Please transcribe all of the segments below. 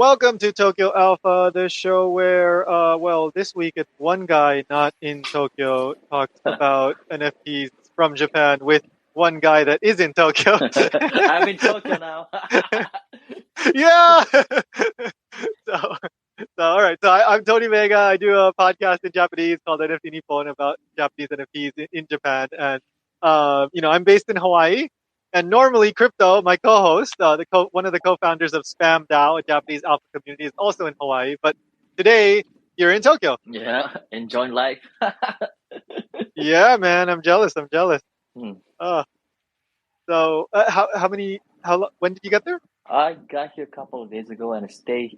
Welcome to Tokyo Alpha, the show where, this week it's one guy not in Tokyo talks about NFTs from Japan with one guy that is in Tokyo. I'm in Tokyo now. Yeah! So, all right. So I'm Tony Vega. I do a podcast in Japanese called NFT Nippon about Japanese NFTs in Japan. And, I'm based in Hawaii. And normally, Crypto, my co-host, one of the co-founders of Spam DAO, a Japanese alpha community, is also in Hawaii. But today, you're in Tokyo. Yeah, enjoying life. Yeah, man, I'm jealous. Hmm. When did you get there? I got here a couple of days ago and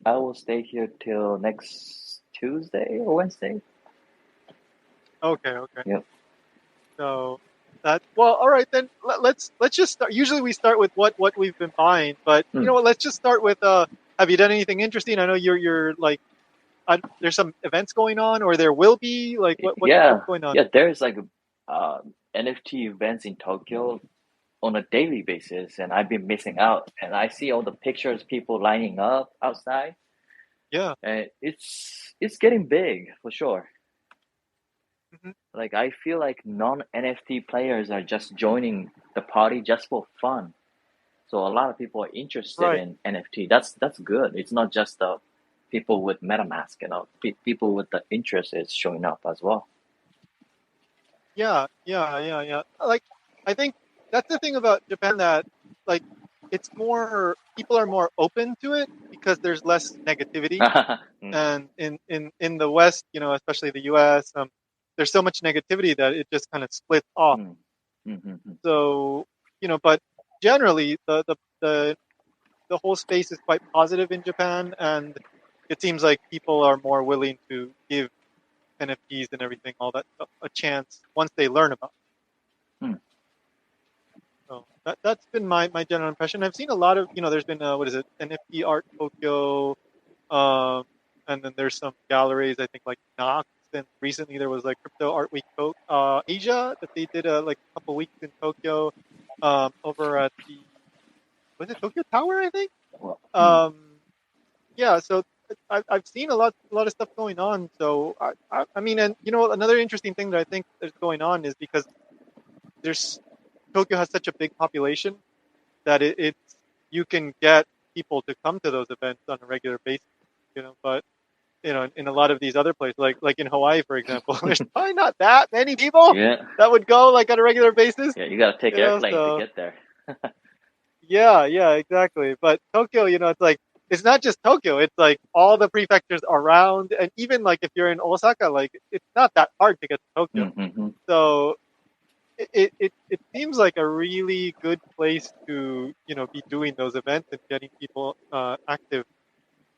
I will stay here till next Tuesday or Wednesday. Okay. Yep. So all right then. Let's just start. Usually we start with what we've been buying, but you know what? Let's just start with have you done anything interesting? I know you're like there's some events going on, or there will be. Like what's going on? Yeah. There's like NFT events in Tokyo on a daily basis, and I've been missing out. And I see all the pictures, people lining up outside. Yeah. And it's getting big for sure. Mm-hmm. Like I feel like non-NFT players are just joining the party just for fun. So a lot of people are interested in NFT. That's good. It's not just the people with MetaMask, people with the interest is showing up as well. Yeah. Like I think that's the thing about Japan, that like it's more, people are more open to it because there's less negativity. And in the West, especially the US, there's so much negativity that it just kind of splits off. So, but generally the whole space is quite positive in Japan, and it seems like people are more willing to give NFTs and everything, all that stuff, a chance once they learn about it. So that's been my general impression. I've seen a lot of, there's been NFT Art Tokyo, and then there's some galleries, I think like Knox, and recently there was like Crypto Art Week Asia that they did a couple weeks in Tokyo, over at the Tokyo Tower, I think. Yeah, so I've seen a lot of stuff going on. So I mean, and another interesting thing that I think is going on is because Tokyo has such a big population that you can get people to come to those events on a regular basis, but in a lot of these other places, like in Hawaii, for example, there's probably not that many people that would go like on a regular basis. Yeah, you gotta take airplane to get there. Yeah, exactly. But Tokyo, it's like, it's not just Tokyo, it's like all the prefectures around, and even like if you're in Osaka, like it's not that hard to get to Tokyo. So it seems like a really good place to be doing those events and getting people active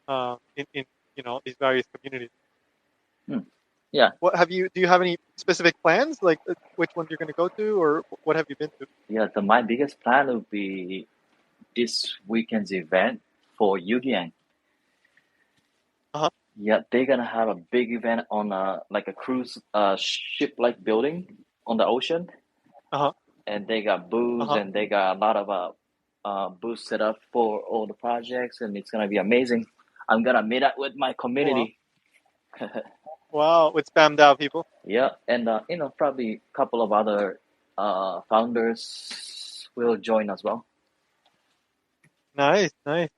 in these various communities. Yeah. Do you have any specific plans, like which ones you're going to go to, or what have you been to? Yeah, my biggest plan would be this weekend's event for Yugian. Yeah, they're gonna have a big event on a cruise ship like building on the ocean. And they got booths, and they got a lot of booths set up for all the projects, and it's gonna be amazing. I'm gonna meet up with my community. Wow, with Spam DAO people. Yeah, and probably a couple of other founders will join as well. Nice. So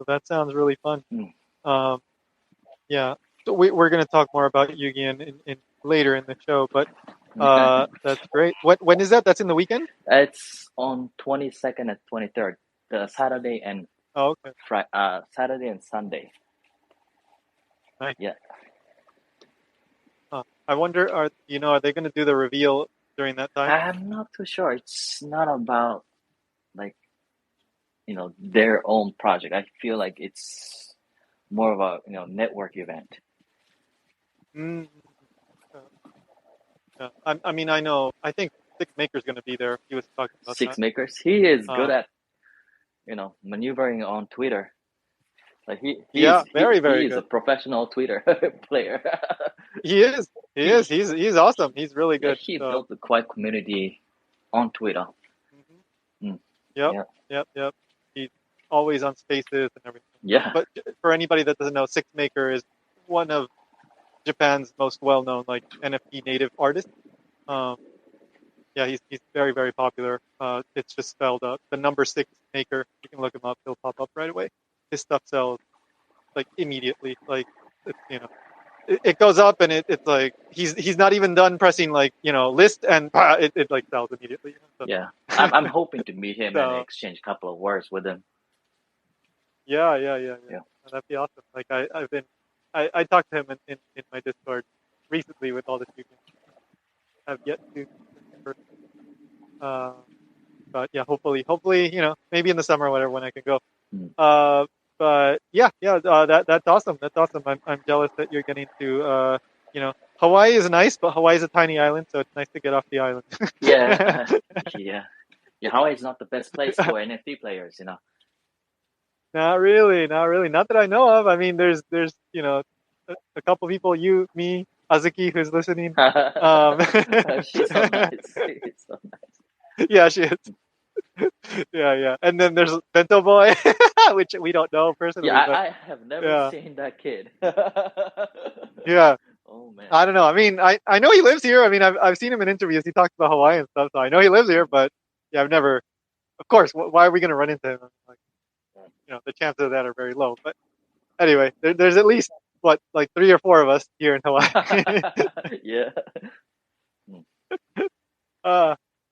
that sounds really fun. Yeah, so we're going to talk more about Yugian in later in the show, but that's great. When is that? That's in the weekend? It's on 22nd and 23rd, the Saturday and Saturday and Sunday. Nice. Yeah. I wonder, are they going to do the reveal during that time? I'm not too sure. It's not about their own project. I feel like it's more of a network event. Yeah. I mean, I know. I think Six Maker's going to be there. He was talking about Six Makers. He is good at maneuvering on Twitter. Like very he is good. a professional Twitter player. He is. He's awesome. He's really good. He built a quiet community on Twitter. Yep. always on Spaces and everything. Yeah. But for anybody that doesn't know, Six Maker is one of Japan's most well-known like NFT native artists. Yeah, he's very, very popular. It's just spelled the number 6 Maker. You can look him up; he'll pop up right away. His stuff sells like immediately. Like it goes up and it's like he's not even done pressing like list and it like sells immediately. So. Yeah, I'm hoping to meet him and So, exchange a couple of words with him. yeah. Yeah. That'd be awesome. Like I talked to him in my Discord recently with all the students. I've yet to but yeah, hopefully, maybe in the summer or whatever when I can go. But yeah, that's awesome. That's awesome. I'm jealous that you're getting to Hawaii is nice, but Hawaii is a tiny island, so it's nice to get off the island. Yeah, yeah. Hawaii is not the best place for NFT players, Not really, not that I know of. I mean, there's a couple people, you, me, Azuki, who's listening. She's so nice. She's so nice. Yeah, she is. Yeah. And then there's Bento Boy, which we don't know personally. Yeah, but, I have never seen that kid. Yeah. Oh man. I don't know. I mean, I know he lives here. I mean, I've seen him in interviews. He talks about Hawaii and stuff, so I know he lives here. But yeah, I've never. Of course, why are we going to run into him? Like, the chances of that are very low. But anyway, there's at least like 3 or 4 of us here in Hawaii. Yeah.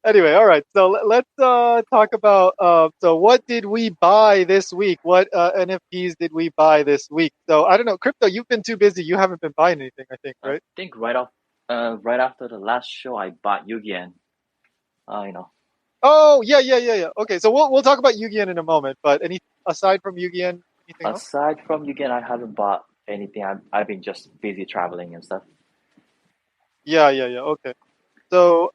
Anyway, all right. So let's talk about. So what did we buy this week? What NFTs did we buy this week? So I don't know, Crypto. You've been too busy. You haven't been buying anything. I think, right? I think right after the last show, I bought Yugi. Oh yeah. Okay, so we'll talk about Yugi in a moment. But aside from Yugi, anything else? Aside from Yugi, I haven't bought anything. I've been just busy traveling and stuff. Yeah. Okay. So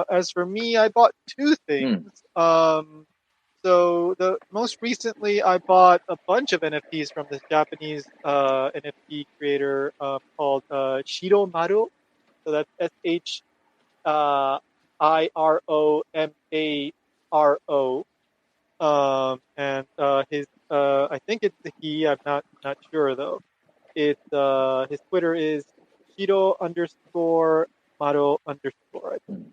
as for me, I bought 2 things. So the most recently, I bought a bunch of NFTs from this Japanese NFT creator called Shiromaro. So that's Shiromaro. And his I think it's the he. I'm not sure though. It's his Twitter is Shiro_Maro_. I think.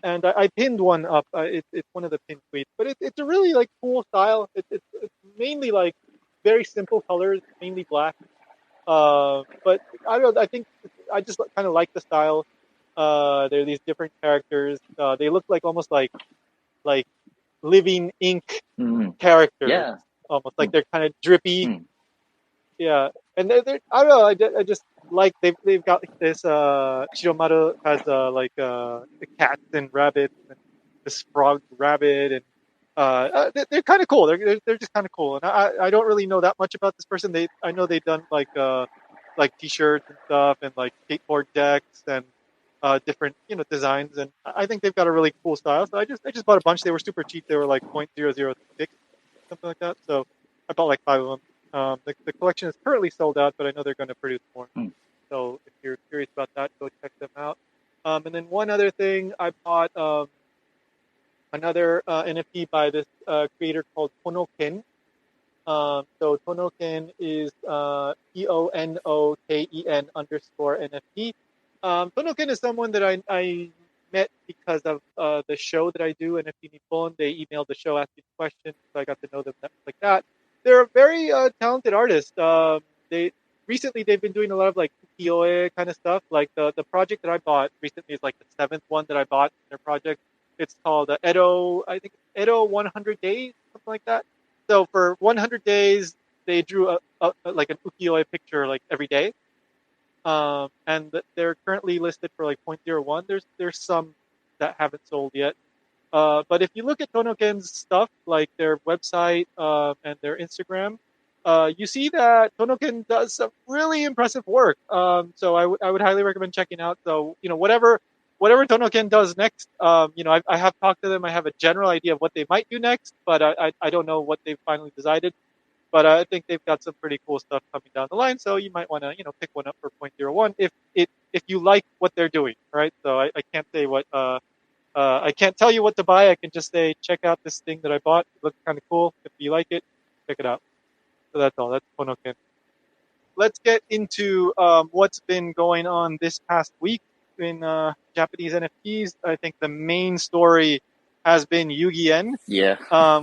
And I pinned one up. It's one of the pinned tweets, but it's a really like cool style. It's mainly like very simple colors, mainly black. But I don't know. I think I just kind of like the style. There are these different characters. They look like almost like living ink characters. Yeah. Almost like they're kind of drippy. Yeah, and they're I don't know. I just like they've got this. Shiromaru has like cats and rabbits and this frog rabbit, and they're kind of cool. They're just kind of cool. And I don't really know that much about this person. I know they've done like T-shirts and stuff and like skateboard decks and different designs, and I think they've got a really cool style. So I just bought a bunch. They were super cheap. They were like 0.006, something like that. So I bought like 5 of them. The collection is currently sold out, but I know they're going to produce more. So if you're curious about that, go check them out. And then one other thing, I bought another NFT by this creator called Tonoken. So Tonoken is TONOKEN_NFT. Tonoken is someone that I met because of the show that I do, NFT Nippon. They emailed the show asking questions, so I got to know them like that. They're a very talented artist. Recently they've been doing a lot of like ukiyo-e kind of stuff. Like the project that I bought recently is like the 7th one that I bought in their project. It's called Edo 100 Days, something like that. So for 100 days, they drew like an ukiyo-e picture like every day. And they're currently listed for like 0.01. There's some that haven't sold yet. But if you look at Tonoken's stuff, like their website and their Instagram, you see that Tonoken does some really impressive work. So I would highly recommend checking out. So whatever Tonoken does next, I have talked to them. I have a general idea of what they might do next, but I don't know what they've finally decided. But I think they've got some pretty cool stuff coming down the line. So you might want to pick one up for 0.01 if you like what they're doing, right? So I can't say what I can't tell you what to buy. I can just say, check out this thing that I bought. It looks kind of cool. If you like it, check it out. So that's all. That's Tonoken. Let's get into what's been going on this past week in Japanese NFTs. I think the main story has been Yugi-En,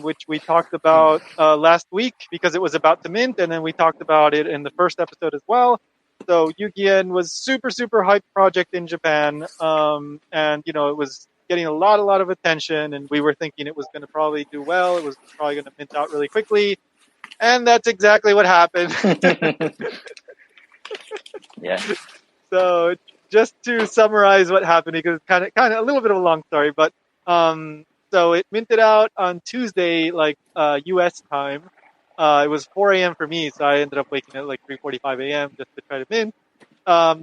which we talked about last week because it was about to mint, and then we talked about it in the first episode as well. So Yugi-En was super, super hyped project in Japan, and it was getting a lot of attention, and we were thinking it was going to probably do well. It was probably going to mint out really quickly. And that's exactly what happened. Yeah. So just to summarize what happened, because it's kind of a little bit of a long story, but so it minted out on Tuesday, like U.S. time. It was 4 a.m. for me, so I ended up waking up at like 3:45 a.m. just to try to mint.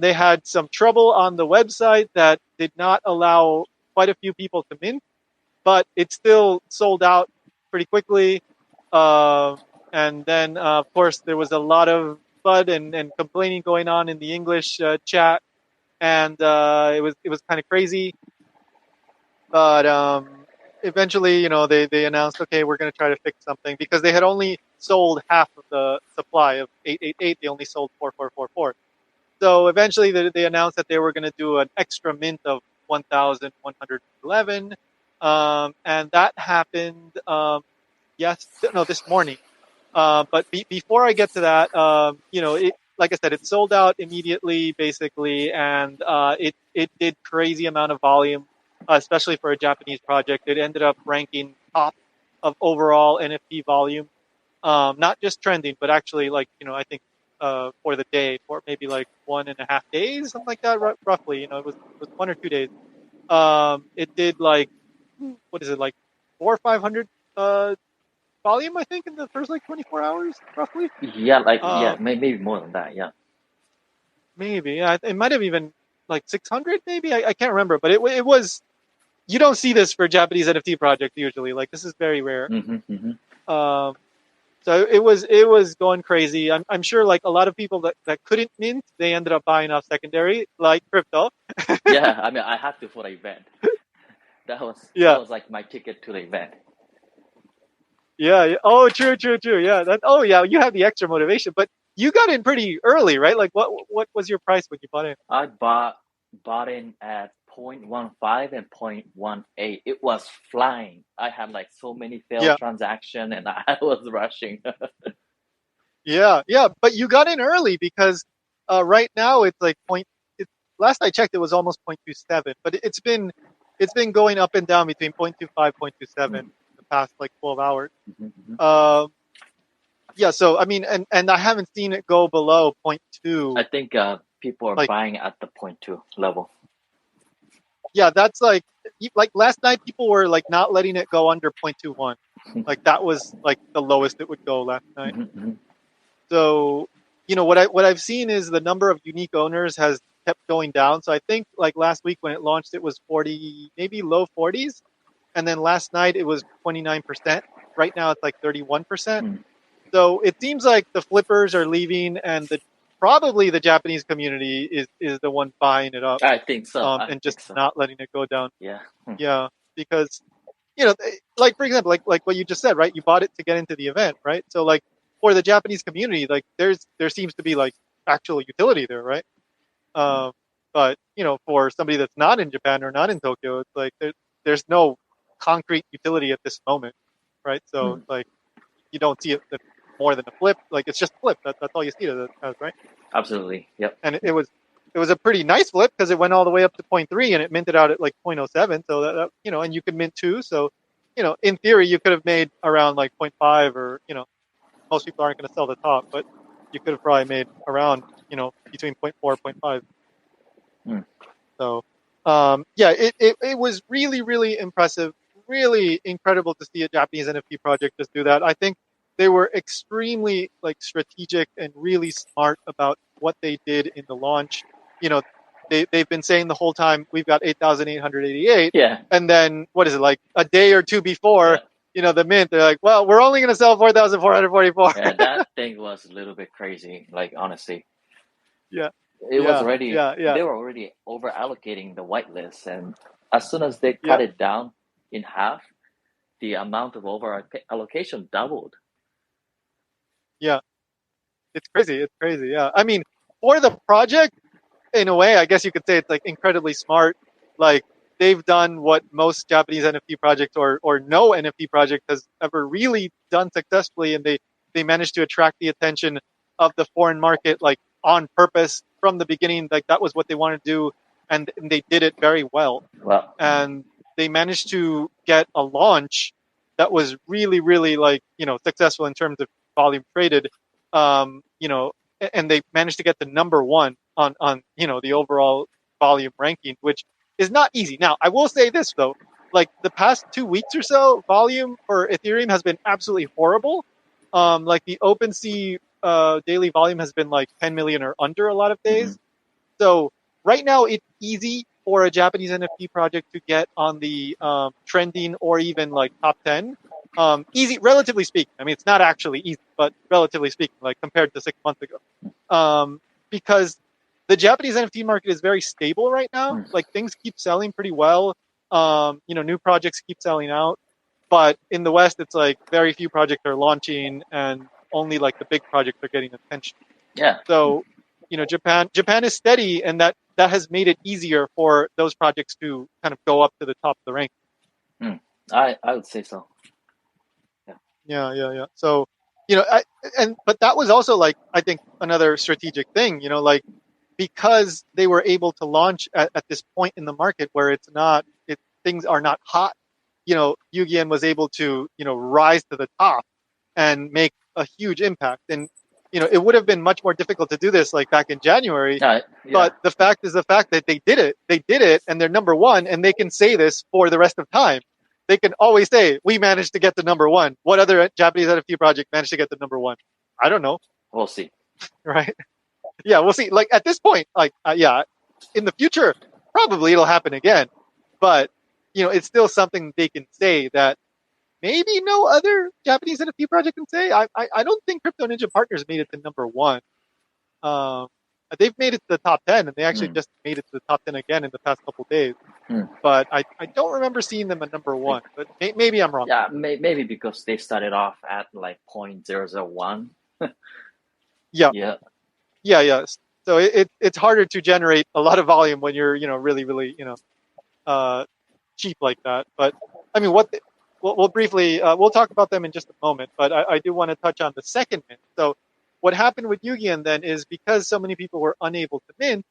They had some trouble on the website that did not allow quite a few people to mint, but it still sold out pretty quickly. And then, of course, there was a lot of FUD and complaining going on in the English chat, and it was kind of crazy. But eventually, they announced, okay, we're going to try to fix something because they had only sold half of the supply of 888. They only sold 4444. So eventually, they announced that they were going to do an extra mint of 1,111, and that happened. This morning. But before I get to that, like I said, it sold out immediately, basically, and it did crazy amount of volume, especially for a Japanese project. It ended up ranking top of overall NFT volume, not just trending, but actually, I think for the day, for maybe like 1.5 days, something like that, roughly. It was 1 or 2 days. It did like, what is it, like 400 or 500 volume, I think, in the first like 24 hours, roughly. Yeah, maybe more than that. Yeah, maybe. Yeah, it might have even like 600, maybe. I can't remember, but it was. You don't see this for Japanese NFT projects usually. Like, this is very rare. So it was going crazy. I'm sure like a lot of people that couldn't mint, they ended up buying off secondary, like crypto. Yeah, I mean, I had to for the event. That was like my ticket to the event. Yeah. Oh, true. Yeah. Yeah. You have the extra motivation, but you got in pretty early, right? Like, what was your price when you bought in? I bought in at 0.15 and 0.18. It was flying. I had like so many failed transactions, and I was rushing. Yeah. But you got in early because right now it's like last I checked, it was almost 0.27, but it's been going up and down between 0.25, 0.27 the past like 12 hours. Yeah, so I mean, and I haven't seen it go below 0.2. I think people are buying at the 0.2 level. Yeah, that's like last night people were like not letting it go under 0.21. Like that was like the lowest it would go last night. So, what I've seen is the number of unique owners has kept going down. So I think like last week when it launched, it was 40, maybe low 40s. And then last night it was 29%. Right now it's like 31%. So it seems like the flippers are leaving, and probably the Japanese community is the one buying it up. I think so. And just not letting it go down. Yeah. Yeah, because like for example, like what you just said, right? You bought it to get into the event, right? So like for the Japanese community, like there seems to be like actual utility there, right? But for somebody that's not in Japan or not in Tokyo, it's like there's no concrete utility at this moment, right? So like you don't see it more than a flip. Like it's just a flip. That's all you see it as, right? Absolutely. Yep. And it was a pretty nice flip because it went all the way up to 0.3 and it minted out at like 0.07. So that and you could mint 2. So in theory, you could have made around like 0.5, or most people aren't going to sell the top, but you could have probably made around between 0.4 and 0.5. So it was really, really impressive, really incredible to see a Japanese NFT project just do that. I think they were extremely like strategic and really smart about what they did in the launch. They've been saying the whole time, we've got 8,888. Yeah. And then what is it, like a day or two before, the mint, they're like, well, we're only going to sell 4,444. Yeah, that thing was a little bit crazy, like honestly. Yeah. It was already, they were already over allocating the whitelist, and as soon as they cut it down in half, the amount of over allocation doubled. Yeah, it's crazy. It's crazy. Yeah, I mean, for the project, in a way, I guess you could say it's like incredibly smart. Like they've done what most Japanese NFT projects or no NFT project has ever really done successfully, and they managed to attract the attention of the foreign market like on purpose from the beginning. Like that was what they wanted to do, and they did it very well. Well, And they managed to get a launch that was really, really like successful in terms of volume traded. And they managed to get the number one on the overall volume ranking, which is not easy. Now, I will say this though, like the past 2 weeks or so, volume for Ethereum has been absolutely horrible. Like the OpenSea daily volume has been like 10 million or under a lot of days. So right now, it's easy for a Japanese NFT project to get on the trending or even like top 10. Easy, relatively speaking. I mean, it's not actually easy, but relatively speaking, like compared to 6 months ago. Because the Japanese NFT market is very stable right now. Like things keep selling pretty well. New projects keep selling out. But in the West, it's like very few projects are launching and only like the big projects are getting attention. Yeah. So, Japan is steady, and that has made it easier for those projects to kind of go up to the top of the rank. I would say so. Yeah. So, but that was also like, I think another strategic thing, like because they were able to launch at this point in the market where things are not hot, Yugian was able to, rise to the top and make a huge impact. And, it would have been much more difficult to do this like back in January. But the fact that they did it and they're number one, and they can say this for the rest of time. They can always say, we managed to get the number one. What other Japanese NFT project managed to get the number one? I don't know. We'll see. Right? Yeah, we'll see. Like at this point, like, in the future, probably it'll happen again. But, it's still something they can say that maybe no other Japanese NFT project can say. I don't think Crypto Ninja Partners made it to number one. They've made it to the top 10, and they actually just made it to the top 10 again in the past couple of days. But I don't remember seeing them at number one. But maybe I'm wrong. Yeah, maybe because they started off at like 0.001. Yeah. So it's harder to generate a lot of volume when you're really really cheap like that. But I mean, we'll briefly we'll talk about them in just a moment. But I do want to touch on the second mint. So what happened with Yugian then is because so many people were unable to mint,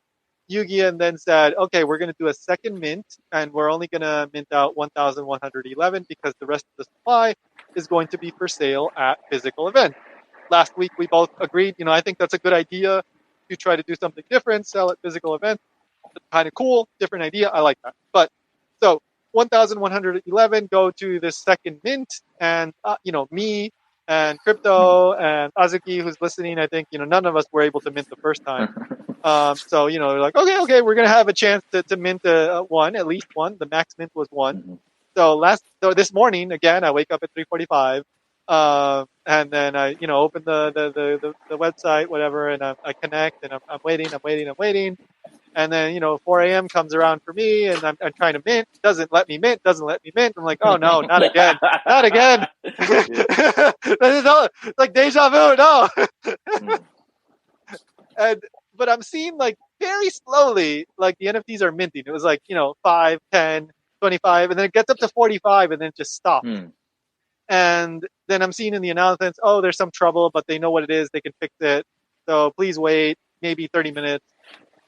Yugian then said, okay, we're going to do a second mint, and we're only going to mint out 1,111 because the rest of the supply is going to be for sale at physical events. Last week, we both agreed, I think that's a good idea to try to do something different, sell at physical events. It's kind of cool, different idea. I like that. But so 1,111 go to this second mint, and, me and Crypto and Azuki, who's listening, I think, none of us were able to mint the first time. So, they're like, okay, we're going to have a chance to mint one, at least one. The max mint was one. So this morning, again, I wake up at 3:45. And then I, open the website, whatever, and I connect, and I'm waiting. And then, 4 a.m. comes around for me, and I'm trying to mint, doesn't let me mint. I'm like, oh no, not again. It's like deja vu, no. But I'm seeing like very slowly, like the NFTs are minting. It was like, 5, 10, 25, and then it gets up to 45 and then it just stops. And then I'm seeing in the announcements, oh, there's some trouble, but they know what it is. They can fix it. So please wait, maybe 30 minutes.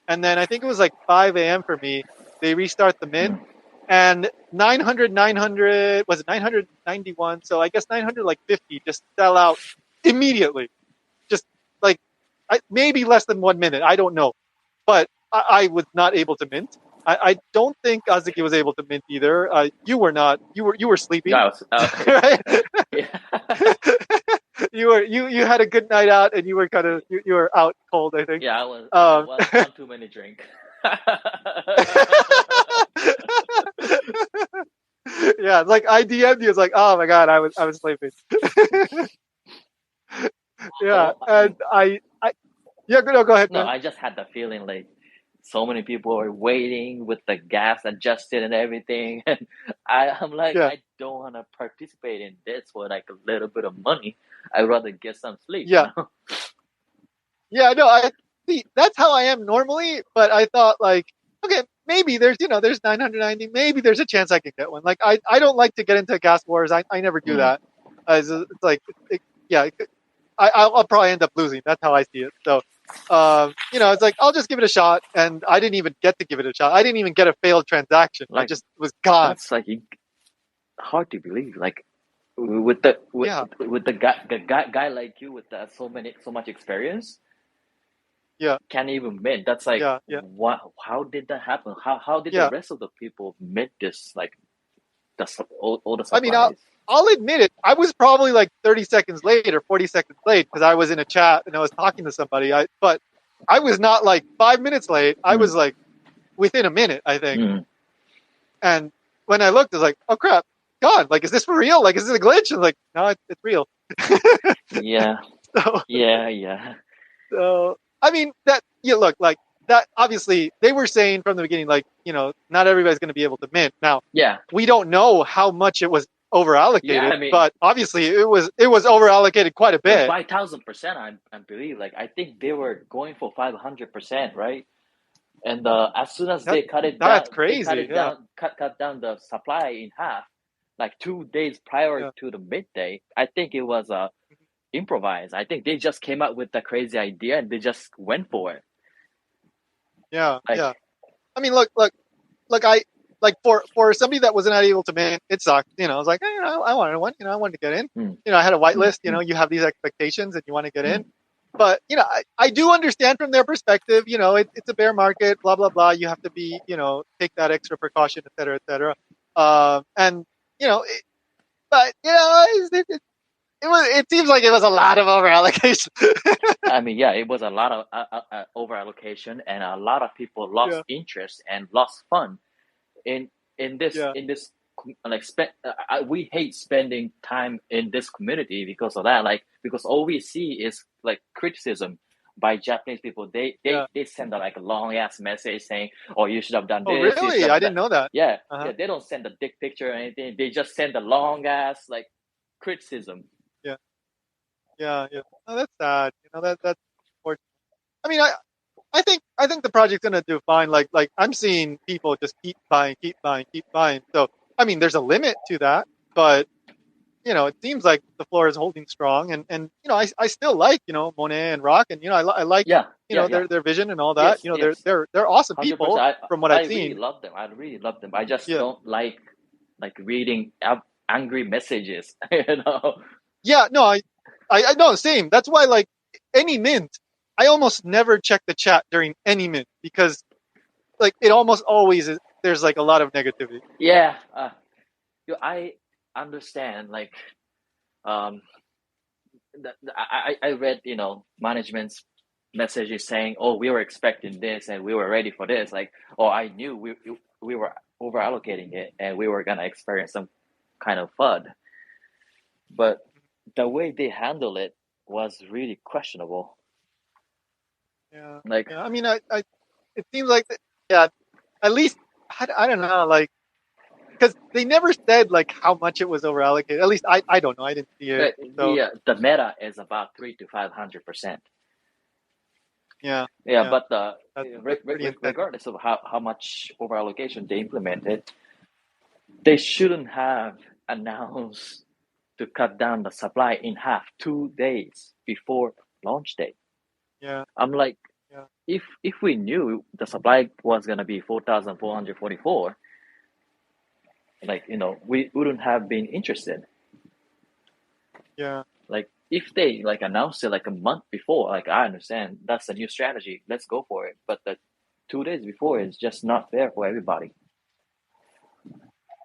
And then I think it was like 5 a.m. for me. They restart the mint, and 900, was it 991? So I guess 950 just sell out immediately. Just like maybe less than 1 minute. I don't know. But I was not able to mint. I don't think Azuki was able to mint either. You were not. You were sleeping. Yeah, right? You had a good night out, and you were kind of you were out cold, I think. Yeah, I was one too many drink. Yeah, it's like I DM'd you. It's like, oh my god, I was sleeping. Yeah, and I go ahead. No, I just had the feeling like so many people are waiting with the gas adjusted and everything. And I'm like, Yeah. I don't want to participate in this for like a little bit of money. I'd rather get some sleep, Yeah. Yeah, no, I see. That's how I am normally, but I thought like, okay, maybe there's 990. Maybe there's a chance I could get one. Like I don't like to get into gas wars. I never do that. It's like, yeah, I'll probably end up losing. That's how I see it. So, it's like I'll just give it a shot, and I didn't even get to give it a shot. I didn't even get a failed transaction. I Like, just was gone. that's like hard to believe. Like with the guy like you with so much experience. Yeah. Can't even mint. That's like, Yeah. what? How did that happen? How did the rest of the people mint this? Like all the I mean, supplies. I'll admit it. I was probably like 30 seconds late or 40 seconds late because I was in a chat and I was talking to somebody. But I was not like 5 minutes late. I was like within a minute, I think. And when I looked, I was like, oh crap, God, like, is this for real? Like, is this a glitch? And like, no, it's real. Yeah. Yeah. So, I mean, look, like that, obviously they were saying from the beginning, like, not everybody's going to be able to mint. Now, we don't know how much it was over allocated, but obviously it was over allocated quite a bit. 5,000%, I believe. Like, I think they were going for 500%, right? And as soon as they cut it down, that's crazy. Cut down the supply in half, like 2 days prior to the midday. I think it was improvised. I think they just came up with the crazy idea and they just went for it. Yeah. I mean, look, I like for somebody that was not able to mint, it sucked. I was like, hey, I wanted one. I wanted to get in. I had a whitelist. You have these expectations and you want to get in. But I do understand from their perspective. It's a bear market. Blah blah blah. You have to be take that extra precaution, et cetera, et cetera. And but it seems like it was a lot of over allocation. I mean, yeah, it was a lot of over allocation, and a lot of people lost interest and lost fun in this like we hate spending time in this community because of that. Like, because all we see is like criticism by Japanese people. They send like a long ass message saying, "Oh, you should have done this." Oh, really? I didn't know that. Yeah, they don't send a dick picture or anything. They just send a long ass like criticism. Yeah. Oh, that's sad. That's unfortunate. I mean, I think the project's gonna do fine. Like I'm seeing people just keep buying. So I mean, there's a limit to that, but it seems like the floor is holding strong, and I still like Monet and Rock, and I like their vision and all that. They're awesome people from what I've seen. I really love them. I just don't like reading angry messages. Yeah, no, I know, same. That's why, like, any mint, I almost never check the chat during any mint because, like, it almost always is, there's like a lot of negativity. Yeah, I understand. Like, I read management's messages saying, "Oh, we were expecting this and we were ready for this." Like, "Oh, I knew we were over allocating it and we were gonna experience some kind of FUD." But the way they handle it was really questionable. Yeah. Like, I mean, it seems like, at least, I don't know, like, because they never said like how much it was over allocated. At least I don't know. I didn't see it. The meta is about 300% to 500%. Yeah. But regardless of how much over allocation they implemented, they shouldn't have announced to cut down the supply in half 2 days before launch day. Yeah. I'm like, if we knew the supply was gonna be 4,444, like, we wouldn't have been interested. Yeah. Like, if they like announced it like a month before, like, I understand that's a new strategy, let's go for it. But the 2 days before is just not fair for everybody.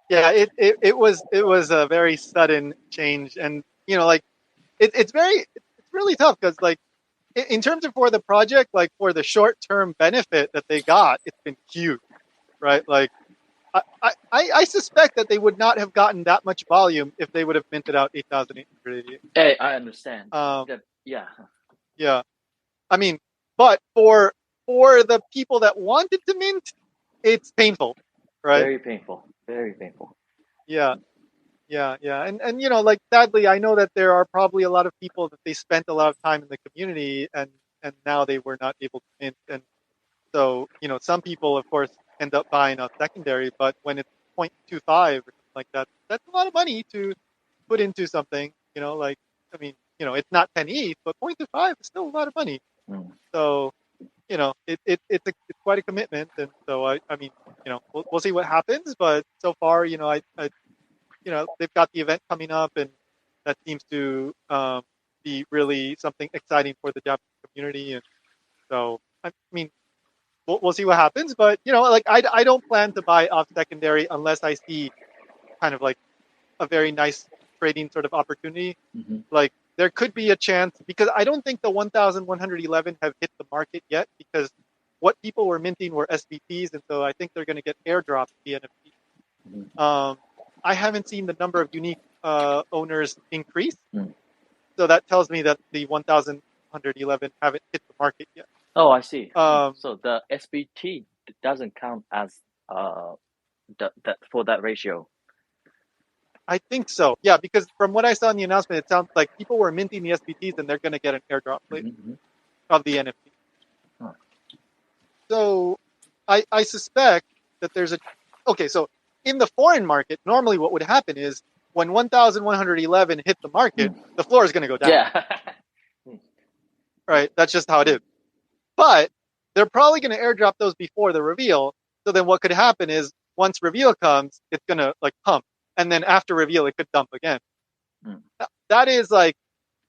Yeah, it was a very sudden change, and like it's really tough because, like, in terms of for the project, like for the short term benefit that they got, it's been huge, right? Like I suspect that they would not have gotten that much volume if they would have minted out 8,888. Hey, I understand. Yeah. I mean, but for for the people that wanted to mint, it's painful, right? Very painful. Very painful. Yeah. And like, sadly, I know that there are probably a lot of people that they spent a lot of time in the community and now they were not able to mint. And so, some people, of course, end up buying a secondary, but when it's 0.25 or something like that, that's a lot of money to put into something, like, I mean, it's not 10 ETH, but 0.25 is still a lot of money. So, it's quite a commitment. And so I mean, we'll see what happens, but so far, they've got the event coming up, and that seems to be really something exciting for the Japanese community. And so, I mean, we'll see what happens. But like, I don't plan to buy off secondary unless I see kind of like a very nice trading sort of opportunity. Like, there could be a chance, because I don't think the 1,111 have hit the market yet, because what people were minting were SBTs, and so I think they're going to get airdropped the NFT. I haven't seen the number of unique owners increase, so that tells me that the 1,111 haven't hit the market yet. Oh, I see. So the SBT doesn't count as that for that ratio. I think so. Yeah, because from what I saw in the announcement, it sounds like people were minting the SBTs and they're going to get an airdrop later of the NFT. Huh. So I suspect that there's so in the foreign market, normally what would happen is when 1,111 hit the market, the floor is going to go down. Yeah. Right? That's just how it is. But they're probably going to airdrop those before the reveal. So then what could happen is once reveal comes, it's going to like pump. And then after reveal, it could dump again. That is like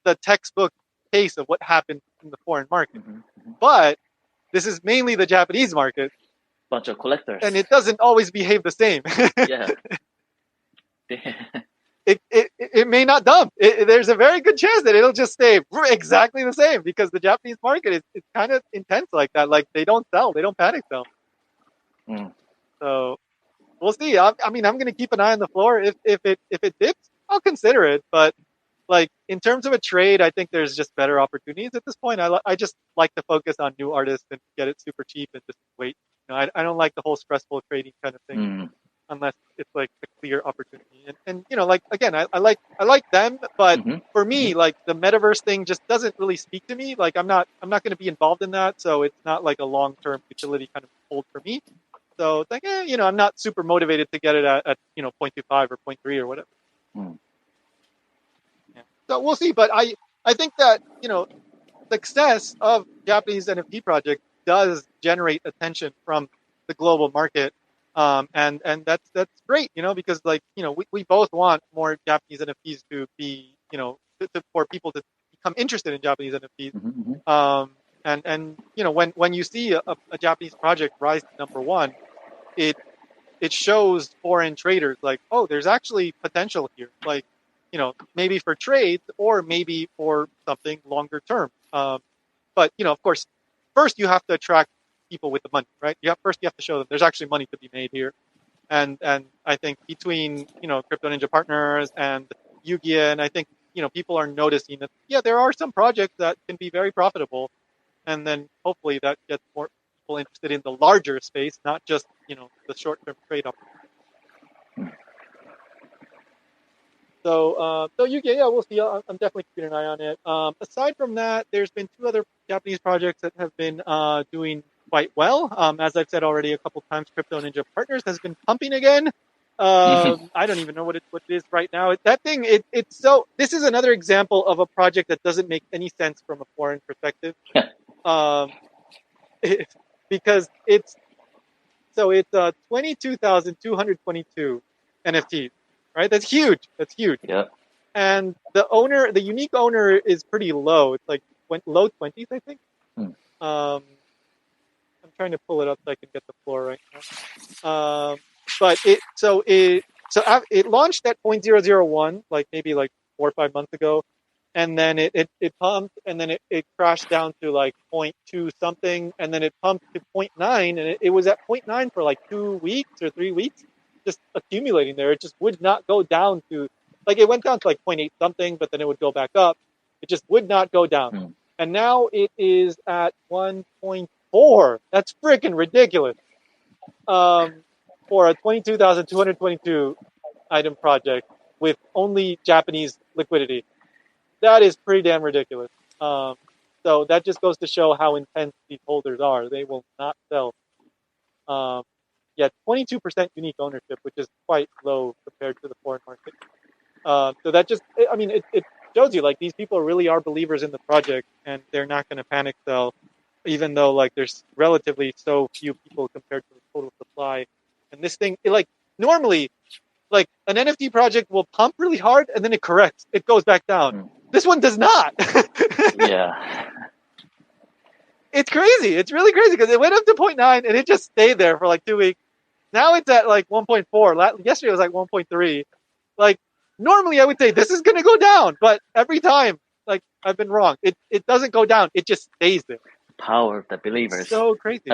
the textbook case of what happens in the foreign market. But this is mainly the Japanese market. Bunch of collectors. And it doesn't always behave the same. Yeah. It may not dump. There's a very good chance that it'll just stay exactly the same, because the Japanese market is kind of intense like that. Like, they don't sell. They don't panic sell. So we'll see. I mean, I'm going to keep an eye on the floor. If it dips, I'll consider it. But like, in terms of a trade, I think there's just better opportunities at this point. I just like to focus on new artists and get it super cheap and just wait. I don't like the whole stressful trading kind of thing unless it's like a clear opportunity. And like, again, I like them, but for me, like, the metaverse thing just doesn't really speak to me. Like, I'm not going to be involved in that, so it's not like a long-term utility kind of hold for me. So it's like, I'm not super motivated to get it at 0.25 or 0.3 or whatever. Yeah. So we'll see. But I think that, success of Japanese NFT projects does generate attention from the global market. And that's great, because like, we both want more Japanese NFTs to be, for people to become interested in Japanese NFTs. And when you see a Japanese project rise to number one, it shows foreign traders like, oh, there's actually potential here. Like, maybe for trades or maybe for something longer term. But of course, first you have to attract people with the money, right? First you have to show them there's actually money to be made here. And I think between, Crypto Ninja Partners and Yugia, and I think, people are noticing that, there are some projects that can be very profitable. And then hopefully that gets more people interested in the larger space, not just, the short-term trade opportunity. So Yugia, we'll see. I'm definitely keeping an eye on it. Aside from that, there's been two other Japanese projects that have been doing quite well. As I've said already a couple times, Crypto Ninja Partners has been pumping again. I don't even know what it is right now. This is another example of a project that doesn't make any sense from a foreign perspective. Because it's 22,222 NFTs, right? That's huge. Yeah. And the unique owner is pretty low. It's like low 20s, I think. I'm trying to pull it up so I can get the floor right now. But it launched at 0.001, like maybe like 4 or 5 months ago. And then it pumped, and then it crashed down to like 0.2 something, and then it pumped to 0.9, and it was at 0.9 for like 2 weeks or 3 weeks, just accumulating there. It just would not go down to, like, it went down to like 0.8 something, but then it would go back up. It just would not go down. And now it is at 1.2 1.4. That's freaking ridiculous. For a 22,222 item project with only Japanese liquidity, that is pretty damn ridiculous. So that just goes to show how intense these holders are. They will not sell. Yeah, 22% unique ownership, which is quite low compared to the foreign market. So that just, I mean, it shows you like these people really are believers in the project, and they're not going to panic sell, even though like there's relatively so few people compared to the total supply. And this thing, like normally, like an NFT project will pump really hard and then it corrects, it goes back down. This one does not. Yeah. It's crazy. It's really crazy because it went up to 0.9 and it just stayed there for like 2 weeks. Now it's at like 1.4. Yesterday it was like 1.3. Like normally I would say this is going to go down, but every time like I've been wrong. It doesn't go down. It just stays there. Power of the believers. It's so crazy.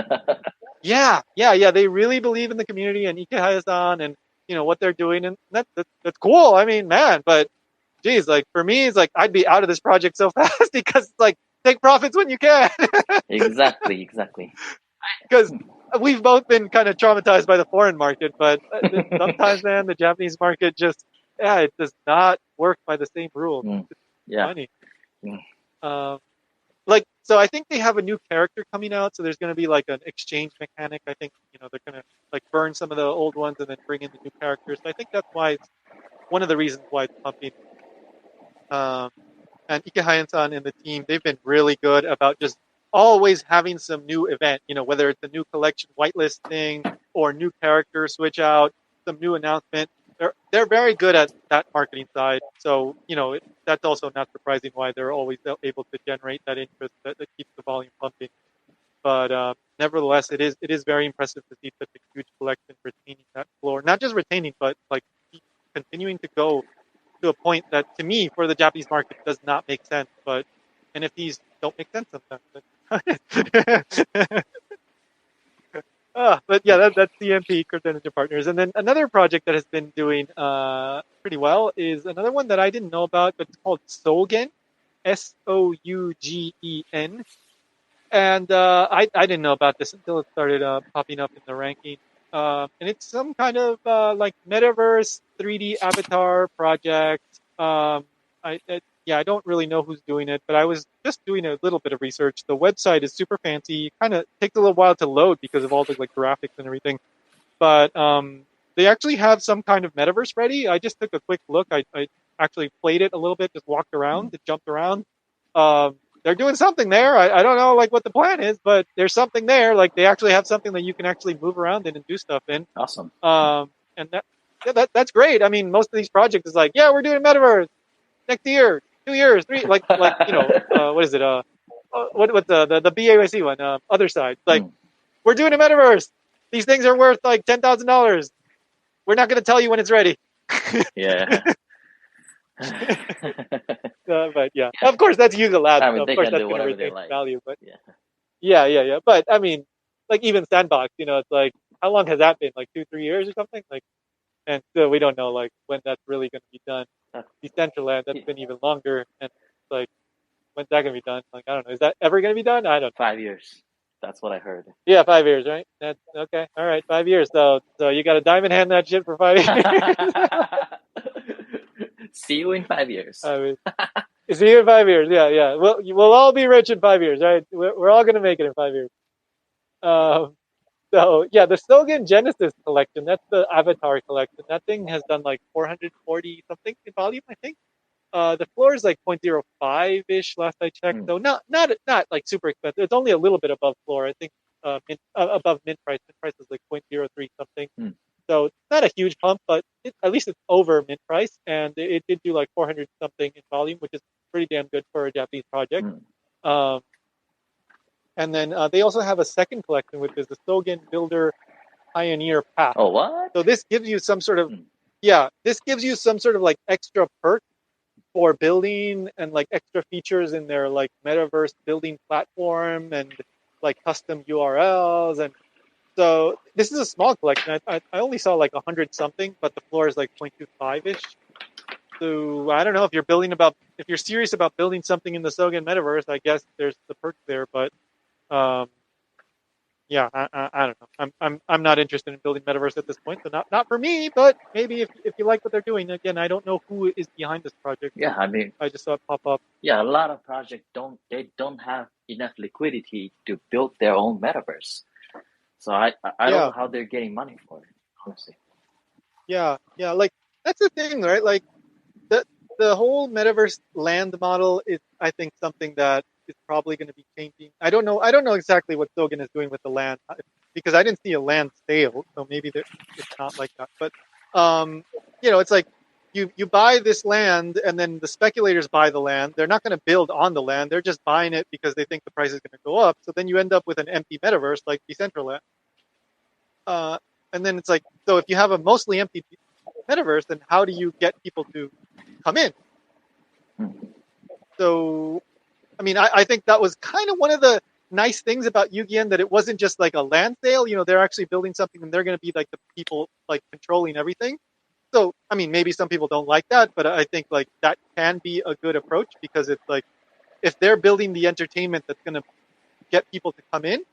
Yeah. They really believe in the community and Ike-san and what they're doing, and that's cool. I mean, man, but geez, like for me, it's like I'd be out of this project so fast because it's like take profits when you can. Exactly. Because we've both been kind of traumatized by the foreign market, but sometimes, man, the Japanese market just, it does not work by the same rules. It's funny. So I think they have a new character coming out, so there's going to be like an exchange mechanic. I think, they're going to like burn some of the old ones and then bring in the new characters. So I think that's why it's one of the reasons why it's pumping. And Ike-san and the team, they've been really good about just always having some new event, whether it's a new collection whitelist thing or new character switch out, some new announcement. They're very good at that marketing side. So, that's also not surprising why they're always able to generate that interest that keeps the volume pumping. But nevertheless, it is very impressive to see such a huge collection retaining that floor. Not just retaining, but like continuing to go to a point that, to me, for the Japanese market, does not make sense. But NFTs don't make sense sometimes. But yeah, that's CMP, Crypto Ninja Partners. And then another project that has been doing pretty well is another one that I didn't know about, but it's called Sougen, Sougen. And I didn't know about this until it started popping up in the ranking. And it's some kind of like metaverse 3D avatar project. I don't really know who's doing it, but I was just doing a little bit of research. The website is super fancy. Kind of takes a little while to load because of all the like graphics and everything. But they actually have some kind of metaverse ready. I just took a quick look. I actually played it a little bit, just walked around, jumped around. They're doing something there. I don't know like what the plan is, but there's something there. Like they actually have something that you can actually move around in and do stuff in. Awesome. And that's great. I mean, most of these projects is like, yeah, we're doing metaverse next year, 2 years, 3, like what is it? What the BAYC one? Other side, like we're doing a metaverse. These things are worth like $10,000. We're not going to tell you when it's ready. Yeah. But yeah, of course that's Yuga Labs. I mean, of they course can that's do going to whatever they retain like. value. But yeah. But I mean, like even Sandbox, it's like how long has that been? Like 2-3 years or something? Like, and still we don't know like when that's really going to be done. Decentraland, that's been even longer, and it's like when's that going to be done? Like I don't know. Is that ever going to be done? I don't know. 5 years. That's what I heard. Yeah, 5 years, right? That's okay. All right, 5 years. So you got to diamond hand that shit for 5 years. See you in 5 years. I mean, see you in 5 years. Yeah. We'll all be rich in 5 years, right? We're all going to make it in 5 years. So yeah, the Sougen Genesis collection, that's the Avatar collection. That thing has done like 440 something in volume, I think. The floor is like 0.05 ish last I checked. So not like super expensive. It's only a little bit above floor. I think above mint price. Mint price is like 0.03 something. So it's not a huge pump, but at least it's over mint price, and it did do like 400 something in volume, which is pretty damn good for a Japanese project. And then they also have a second collection, which is the Sougen Builder Pioneer Path. Oh, what? So this gives you some sort of like extra perk for building and like extra features in their like metaverse building platform and like custom URLs. And so this is a small collection. I only saw like 100 something, but the floor is like 0.25 ish. So I don't know if you're serious about building something in the Sougen metaverse, I guess there's the perk there, but yeah, I don't know. I'm not interested in building metaverse at this point. So not for me. But maybe if you like what they're doing, again, I don't know who is behind this project. Yeah, I mean, I just saw it pop up. yeah, a lot of projects don't have enough liquidity to build their own metaverse. So I don't know Yeah, how they're getting money for it, honestly. yeah. Like that's the thing, right? Like the whole metaverse land model is, I think, something that is probably going to be changing. I don't know. I don't know exactly what Sougen is doing with the land because I didn't see a land sale, so maybe it's not like that. But it's like you buy this land and then the speculators buy the land. They're not going to build on the land. They're just buying it because they think the price is going to go up. So then you end up with an empty metaverse like Decentraland. And then it's like, so if you have a mostly empty metaverse, then how do you get people to come in? So, I mean, I think that was kind of one of the nice things about Yu-Gi-Oh! That it wasn't just like a land sale. They're actually building something and they're going to be like the people like controlling everything. So, I mean, maybe some people don't like that, but I think like that can be a good approach because it's like, if they're building the entertainment that's going to get people to come in,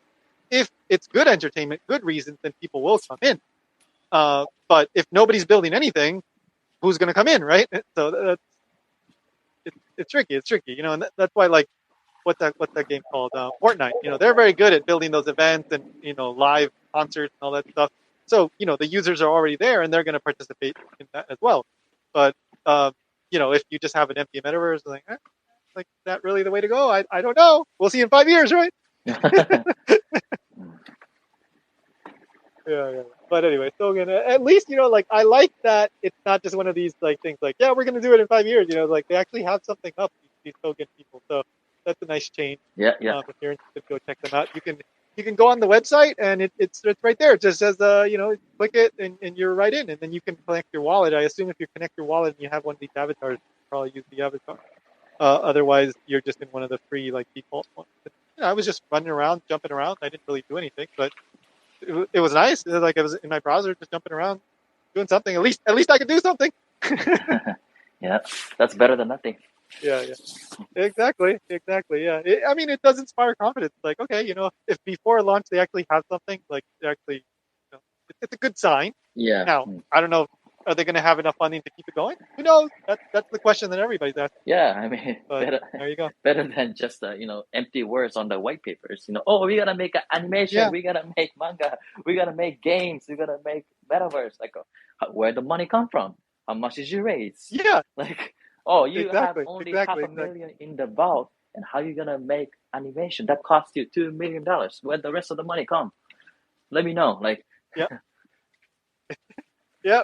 if it's good entertainment, good reasons, then people will come in. But if nobody's building anything, who's going to come in, right? So it's tricky. It's tricky, and that's why like what's that game called? Fortnite. They're very good at building those events and live concerts and all that stuff. So the users are already there and they're going to participate in that as well. But if you just have an empty metaverse, like is that really the way to go? I don't know. We'll see in 5 years, right? Yeah. But anyway, so again, at least like I like that it's not just one of these like things like, yeah, we're gonna do it in 5 years. Like they actually have something up, these Sougen people. So that's a nice change. Yeah. If you're interested, go check them out. You can go on the website and it's right there. It just says click it and you're right in, and then you can connect your wallet. I assume if you connect your wallet and you have one of these avatars, you probably use the avatar. Otherwise, you're just in one of the free like default ones. I was just running around, jumping around. I didn't really do anything, but it was nice. Like I was in my browser, just jumping around, doing something. At least I could do something. Yeah, that's better than nothing. Yeah. Exactly. Yeah. I mean, it does inspire confidence. Like, okay, if before launch they actually have something, like they actually, it's a good sign. Yeah. Now, I don't know. Are they going to have enough funding to keep it going? Who knows? That's the question that everybody's asking. Yeah, I mean, but there you go. Better than just empty words on the white papers. Oh, we gotta make an animation. Yeah. We gotta make manga. We gotta make games. We gotta make metaverse. Like, where the money come from? How much did you raise? Yeah. Like, oh, you have only $500,000 in the vault, and how you gonna make animation that cost you $2 million? Where the rest of the money come? Let me know. Like, yeah. Yeah.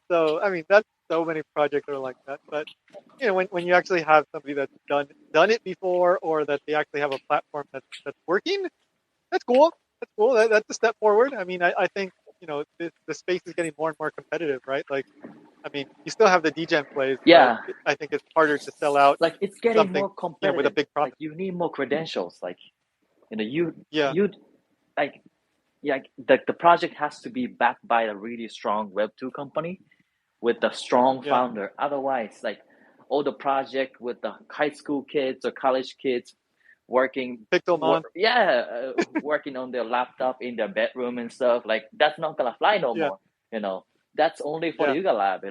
So I mean, that's so many projects are like that. But when you actually have somebody that's done it before, or that they actually have a platform that's working, that's cool. That's cool. That's a step forward. I mean, I think the space is getting more and more competitive, right? Like, I mean, you still have the degen plays. Yeah. But I think it's harder to sell out. Like, it's getting more competitive with a big product. Like, you need more credentials. Like, you like. Yeah, the project has to be backed by a really strong Web2 company with a strong founder. Otherwise, like all the project with the high school kids or college kids working, working on their laptop in their bedroom and stuff, like that's not gonna fly no more. That's only for the Yuga Lab.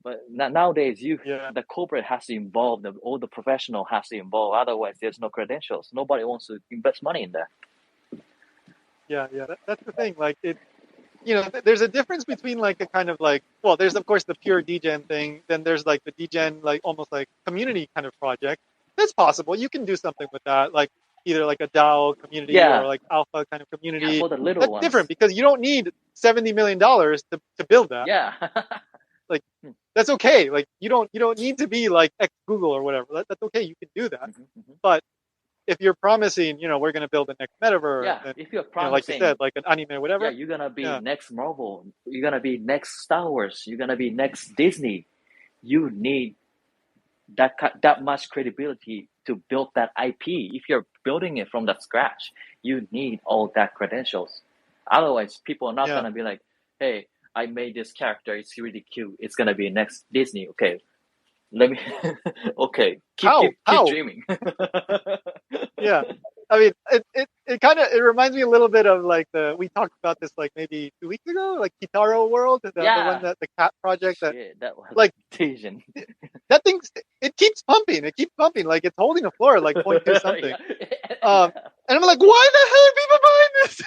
But nowadays, the corporate has to involve, all the professional has to involve. Otherwise, there's no credentials. Nobody wants to invest money in there. Yeah. That's the thing. Like there's a difference between like a kind of like, well, there's of course the pure degen thing. Then there's like the degen, like almost like community kind of project. That's possible. You can do something with that, like either like a DAO community or like alpha kind of community. For the little That's ones. different because you don't need $70 million to build that. Yeah. Like that's okay. Like you don't need to be like ex Google or whatever. That's okay. You can do that. But if you're promising, we're going to build the next metaverse, and, if you're promising, like you said, like an anime or whatever, you're going to be next Marvel, you're going to be next Star Wars, you're going to be next Disney. You need that much credibility to build that IP. If you're building it from the scratch, you need all that credentials. Otherwise, people are not going to be like, hey, I made this character, it's really cute, it's going to be next Disney. Okay, let me keep dreaming. Yeah. I mean, it kind of, it reminds me a little bit of like we talked about this like maybe 2 weeks ago, like Kitaro World, the one that the cat project that was like Asian. that thing, it keeps pumping. It keeps pumping. Like it's holding the floor like 0.2 something. And I'm like, why the hell are people buying this?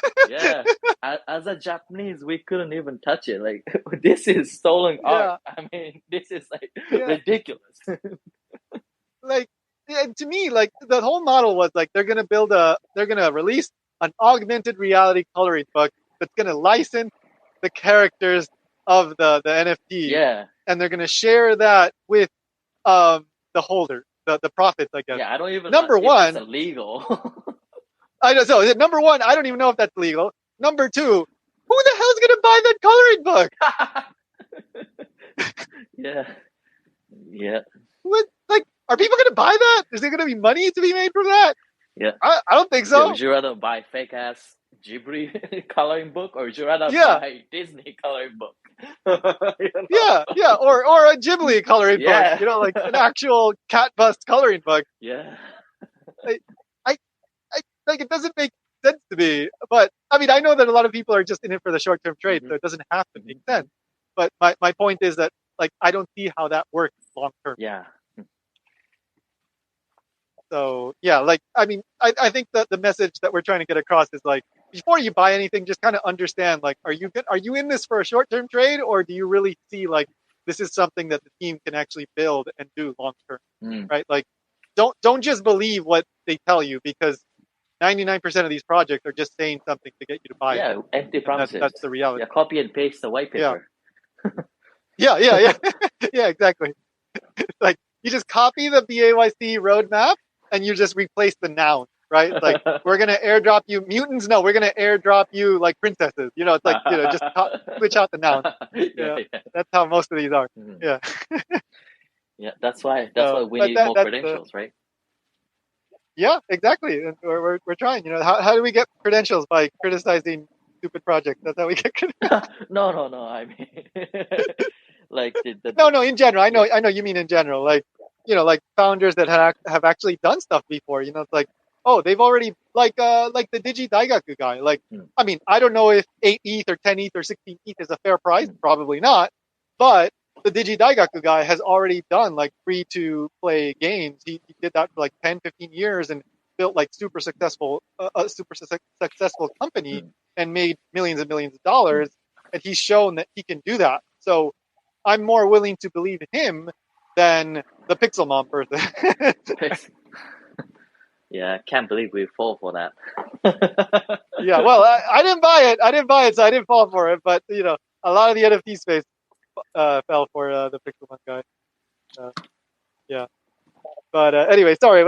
As a Japanese, we couldn't even touch it. Like this is stolen art. I mean, this is like ridiculous. Like to me, like the whole model was like they're gonna release an augmented reality coloring book that's gonna license the characters of the NFT. Yeah. And they're gonna share that with the holder, the profits, I guess. Yeah, I don't even know if that's illegal. I don't know. Number one, I don't even know if that's legal. Number two, who the hell's gonna buy that coloring book? Yeah. What, like, are people gonna buy that? Is there gonna be money to be made from that? Yeah. I don't think so. Yeah, would you rather buy fake ass Ghibli coloring book, or would you rather buy Disney coloring book? Yeah, or a Ghibli coloring book. You know, like an actual cat bust coloring book. Yeah. I like, it doesn't make sense to me. But I mean, I know that a lot of people are just in it for the short term trade, so it doesn't have to make sense. But my point is that like I don't see how that works long term. Yeah. So yeah, like I mean, I think that the message that we're trying to get across is like, before you buy anything, just kind of understand, like, are you in this for a short term trade, or do you really see like this is something that the team can actually build and do long term, right? Like, don't just believe what they tell you, because 99% of these projects are just saying something to get you to buy it. Yeah, empty promises. That's the reality. Yeah, copy and paste the white paper. Yeah, yeah, exactly. Like you just copy the BAYC roadmap and you just replace the noun, right? Like, we're gonna airdrop you mutants. No, we're gonna airdrop you like princesses. You know, it's like, you know, just switch out the noun. Yeah. That's how most of these are. Yeah. Yeah, that's why we need more credentials, right? Yeah, exactly. And we're trying. You know, how do we get credentials? By criticizing stupid projects. That's how we get credentials. No. I mean, like no. In general, I know you mean in general. Like, you know, like founders that have actually done stuff before. You know, it's like, oh, they've already like the Digi Daigaku guy. Like, I mean, I don't know if 8 ETH or 10 ETH or 16 ETH is a fair price. Probably not. But the Digi Daigaku guy has already done like free to play games. He did that for like 10, 15 years and built like super successful company and made millions and millions of dollars. And he's shown that he can do that. So I'm more willing to believe him than the Pixelmon person. Yeah, I can't believe we fall for that. Yeah, well, I didn't buy it, so I didn't fall for it. But, you know, a lot of the NFT space fell for the Pixelmon guy. Yeah. But anyway, sorry,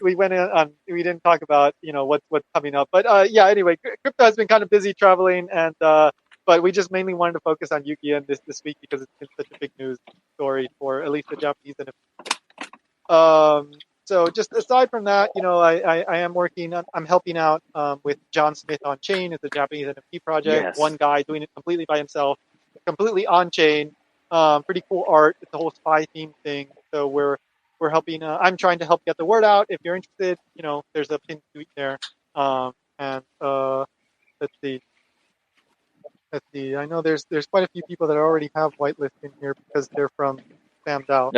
we went in on, we didn't talk about, you know, what's coming up. But yeah, anyway, crypto has been kind of busy traveling, and but we just mainly wanted to focus on Yu-Gi-Oh! This week because it's been such a big news story for at least the Japanese NFT. So just aside from that, you know, I am working on, I'm helping out with John Smith on Chain. It's a Japanese NFT project. Yes. One guy doing it completely by himself, completely on chain. Pretty cool art. It's a whole spy theme thing. So we're helping. I'm trying to help get the word out. If you're interested, you know, there's a pinned tweet there. And let's see. I know there's quite a few people that already have whitelist in here because they're from Spam DAO.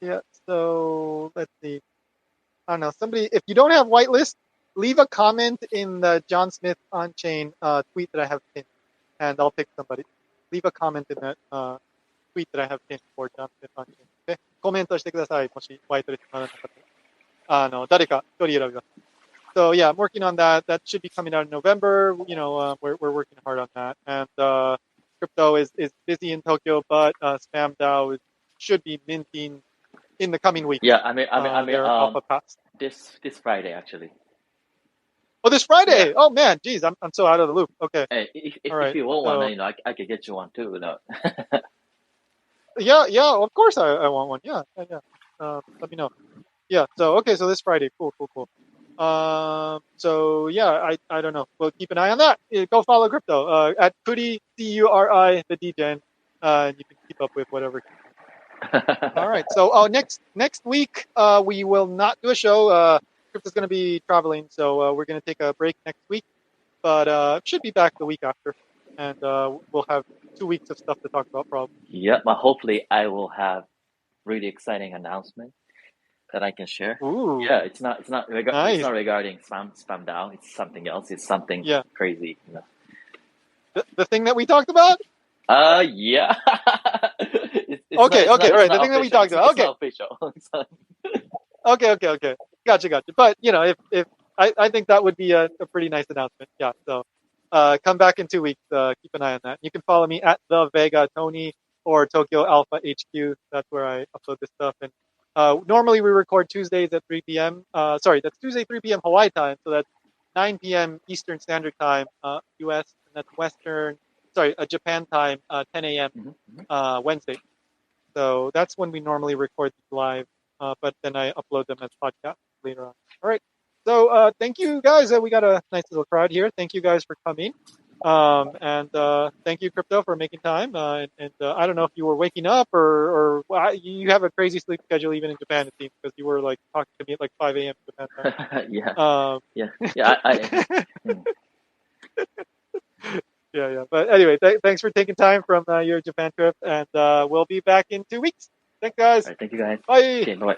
Yeah. So let's see. I don't know. Somebody, if you don't have whitelist, leave a comment in the John Smith on chain tweet that I have pinned, and I'll pick somebody. Leave a comment in that tweet that I have pinned for John Smith on chain. Okay? コメントしてください。もしホワイトリストにならなかったら。誰か一人選びます。So yeah, I'm working on that. That should be coming out in November. You know, we're working hard on that. And crypto is busy in Tokyo, but Spam DAO should be minting in the coming week. Yeah, I mean, alpha pass. This Friday actually. Oh, this Friday! Yeah. Oh man, geez, I'm so out of the loop. Okay. Hey, if you want one, you know, I could get you one too. No. Yeah, of course I want one. Yeah. Let me know. Yeah. So okay, so this Friday, cool. So yeah, I don't know. We'll keep an eye on that. Go follow crypto at Curi CURI the DGen. You can keep up with whatever. All right. So next week we will not do a show. Crypto's going to be traveling, so we're going to take a break next week, but should be back the week after, and we'll have 2 weeks of stuff to talk about probably. Yeah, but hopefully I will have really exciting announcement that I can share. Ooh. Yeah, it's not Nice. it's not regarding spam down. It's something else. It's something crazy. You know. The thing that we talked about. Yeah. Okay. All right. The thing that we talked about. Okay. It's not official. Okay. Gotcha. But if I think that would be a pretty nice announcement. Yeah. So, come back in 2 weeks. Keep an eye on that. You can follow me at the Vega Tony or Tokyo Alpha HQ. That's where I upload this stuff. And normally we record Tuesdays at 3 p.m. Sorry, that's Tuesday 3 p.m. Hawaii time. So that's 9 p.m. Eastern Standard Time, U.S. and that's Western. Sorry, Japan time, 10 a.m. Wednesday. So that's when we normally record these live. But then I upload them as podcasts later on. All right. So thank you guys. We got a nice little crowd here. Thank you guys for coming. And thank you, Crypto, for making time. And I don't know if you were waking up or you have a crazy sleep schedule even in Japan, it seems, because you were like talking to me at like 5 a.m. Japan time. Yeah. But anyway, thanks for taking time from your Japan trip, and we'll be back in 2 weeks. Thanks, guys. All right, thank you, guys. Bye. Okay, bye.